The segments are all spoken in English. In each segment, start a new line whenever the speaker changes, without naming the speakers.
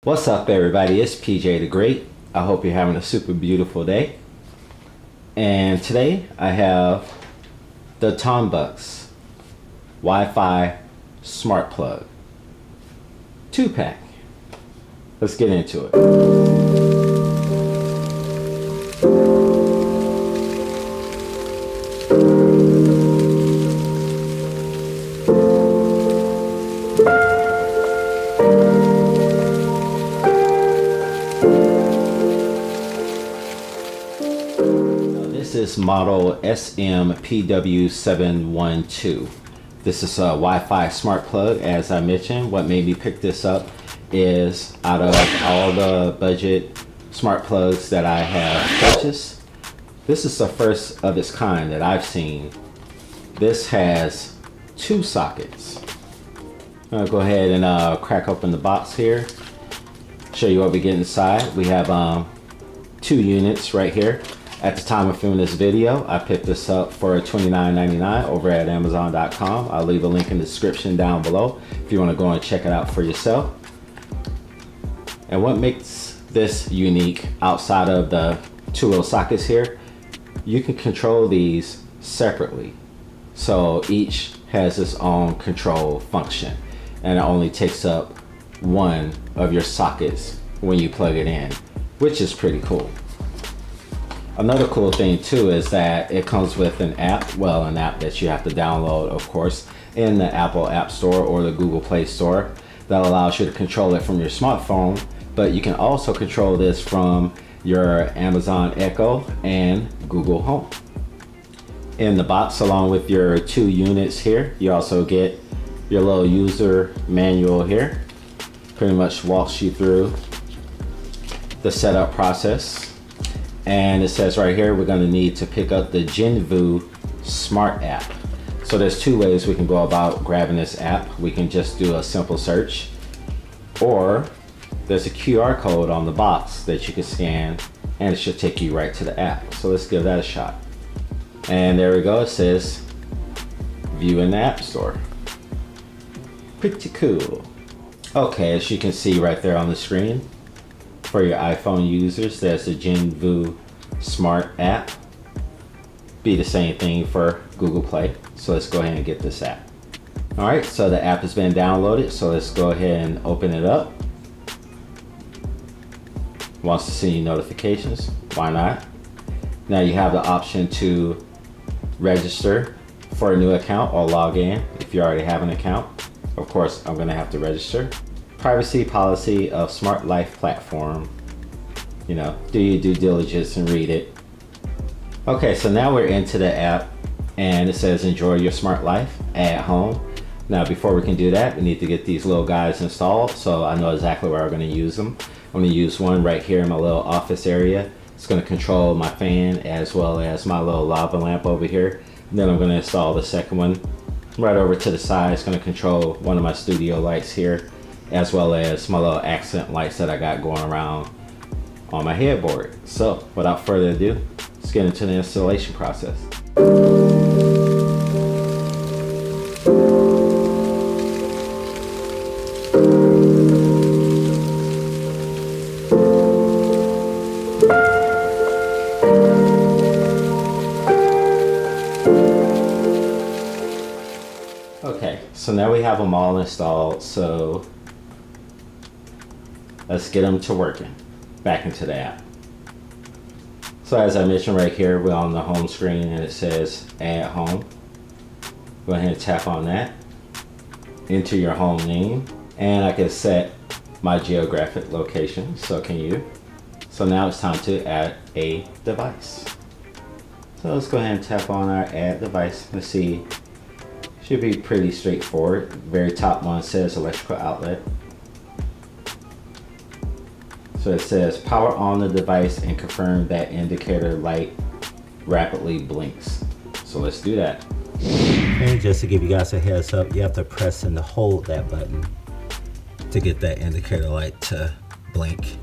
What's up everybody, it's PJ the Great. I hope you're having a super beautiful day. And today I have the Tonbux Wi-Fi smart plug 2-pack. Let's get into it. This is model SMPW712. This is a Wi-Fi smart plug. As I mentioned, what made me pick this up is out of all the budget smart plugs that I have purchased, this is the first of its kind that I've seen. This has 2 sockets. I'm gonna go ahead and crack open the box here, show you what we get inside. We have 2 units right here. At the time of filming this video, I picked this up for $29.99 over at Amazon.com. I'll leave a link in the description down below if you want to go and check it out for yourself. And what makes this unique outside of the 2 little sockets here, you can control these separately. So each has its own control function, and it only takes up one of your sockets when you plug it in, which is pretty cool. Another cool thing too is that it comes with an app, well, an app that you have to download, of course, in the Apple App Store or the Google Play Store that allows you to control it from your smartphone, but you can also control this from your Amazon Echo and Google Home. In the box, along with your 2 units here, you also get your little user manual here. Pretty much walks you through the setup process. And it says right here, we're gonna need to pick up the Genvu Smart app. So there's 2 ways we can go about grabbing this app. We can just do a simple search, or there's a QR code on the box that you can scan and it should take you right to the app. So let's give that a shot. And there we go, it says view in the App Store. Pretty cool. Okay, as you can see right there on the screen, for your iPhone users, there's the Genvu Smart app. Be the same thing for Google Play. So let's go ahead and get this app. All right, so the app has been downloaded. So let's go ahead and open it up. Wants to see notifications, why not? Now you have the option to register for a new account or log in if you already have an account. Of course, I'm gonna have to register. Privacy policy of Smart Life platform. You know, do your due diligence and read it. Okay, so now we're into the app and it says enjoy your smart life at home. Now before we can do that, we need to get these little guys installed, so I know exactly where I'm going to use them. I'm going to use one right here in my little office area. It's going to control my fan as well as my little lava lamp over here. And then I'm going to install the second one right over to the side. It's going to control one of my studio lights here, as well as my little accent lights that I got going around on my headboard. So without further ado, let's get into the installation process. Okay, so now we have them all installed, so let's get them to working. Back into the app. So as I mentioned right here, we're on the home screen and it says add home. Go ahead and tap on that. Enter your home name, and I can set my geographic location, so can you. So now it's time to add a device. So let's go ahead and tap on our add device. Let's see, should be pretty straightforward. Very top one says electrical outlet. So it says power on the device and confirm that indicator light rapidly blinks. So let's do that. And just to give you guys a heads up, you have to press and hold that button to get that indicator light to blink.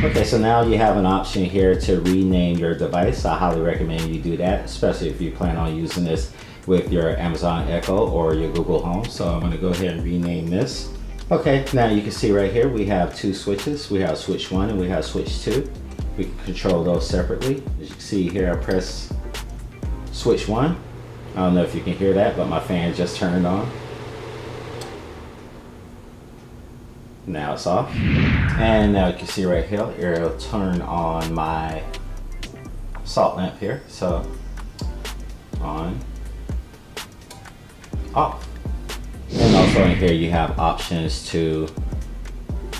Okay, so now you have an option here to rename your device. I highly recommend you do that, especially if you plan on using this with your Amazon Echo or your Google Home. So I'm going to go ahead and rename this Okay, now you can see right here we have two switches. We have switch 1 and we have switch 2. We can control those separately. As you can see here, I press switch 1. I don't know if you can hear that, but my fan just turned on. Now it's off. And now you can see right here, it'll turn on my salt lamp here. So on, off. And also in here you have options to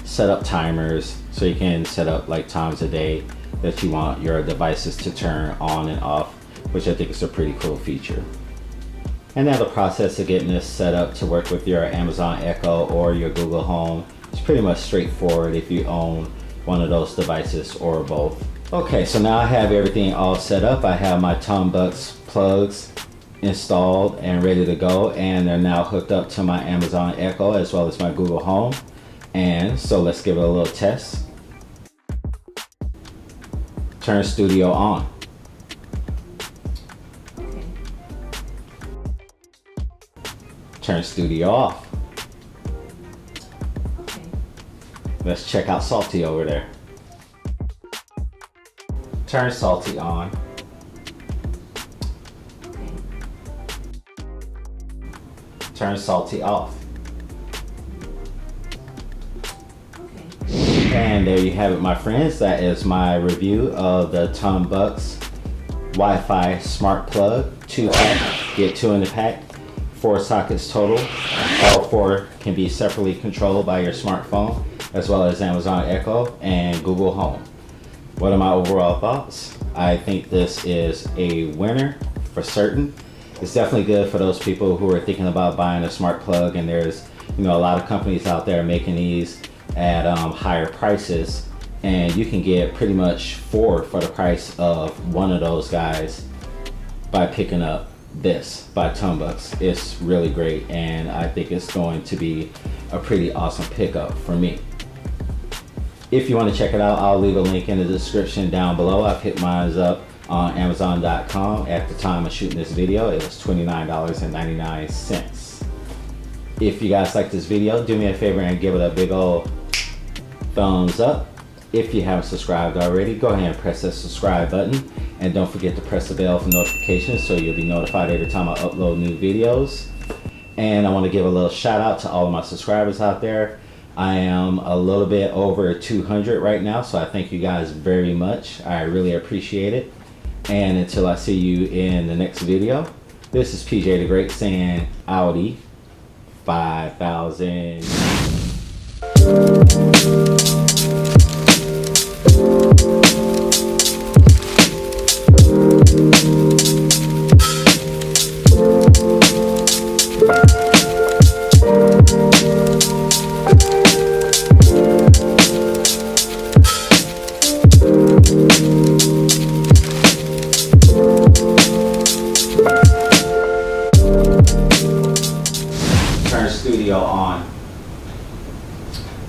set up timers, so you can set up like times a day that you want your devices to turn on and off, which I think is a pretty cool feature. And now the process of getting this set up to work with your Amazon Echo or your Google Home is pretty much straightforward if you own one of those devices or both. Okay, so now I have everything all set up. I have my Tonbux plugs installed and ready to go, and they're now hooked up to my Amazon Echo as well as my Google Home. And so let's give it a little test. Turn studio on.
Okay.
Turn studio off.
Okay.
Let's check out Salty over there. Turn Salty on. Turn Salty off.
Okay.
And there you have it, my friends. That is my review of the Tonbux Wi-Fi Smart Plug 2-pack. Get 2 in the pack, 4 sockets total. All 4 can be separately controlled by your smartphone, as well as Amazon Echo and Google Home. What are my overall thoughts? I think this is a winner for certain. It's definitely good for those people who are thinking about buying a smart plug, and there's a lot of companies out there making these at higher prices, and you can get pretty much 4 for the price of one of those guys by picking up this by Tonbux. It's really great, and I think it's going to be a pretty awesome pickup for me. If you want to check it out, I'll leave a link in the description down below. I've hit mine up on Amazon.com. At the time of shooting this video, it was $29.99. If you guys like this video, do me a favor and give it a big old thumbs up. If you haven't subscribed already, go ahead and press that subscribe button, and don't forget to press the bell for notifications so you'll be notified every time I upload new videos. And I want to give a little shout out to all of my subscribers out there. I am a little bit over 200 right now, so I thank you guys very much. I really appreciate it. And until I see you in the next video, this is PJ the Great saying Audi 5000. Turn studio on.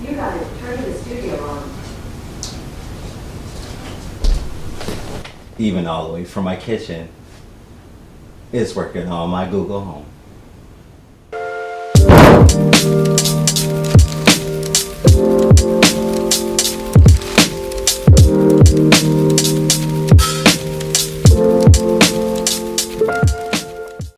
You got it. Turn the studio on.
Even all the way from my kitchen, it's working on my Google Home.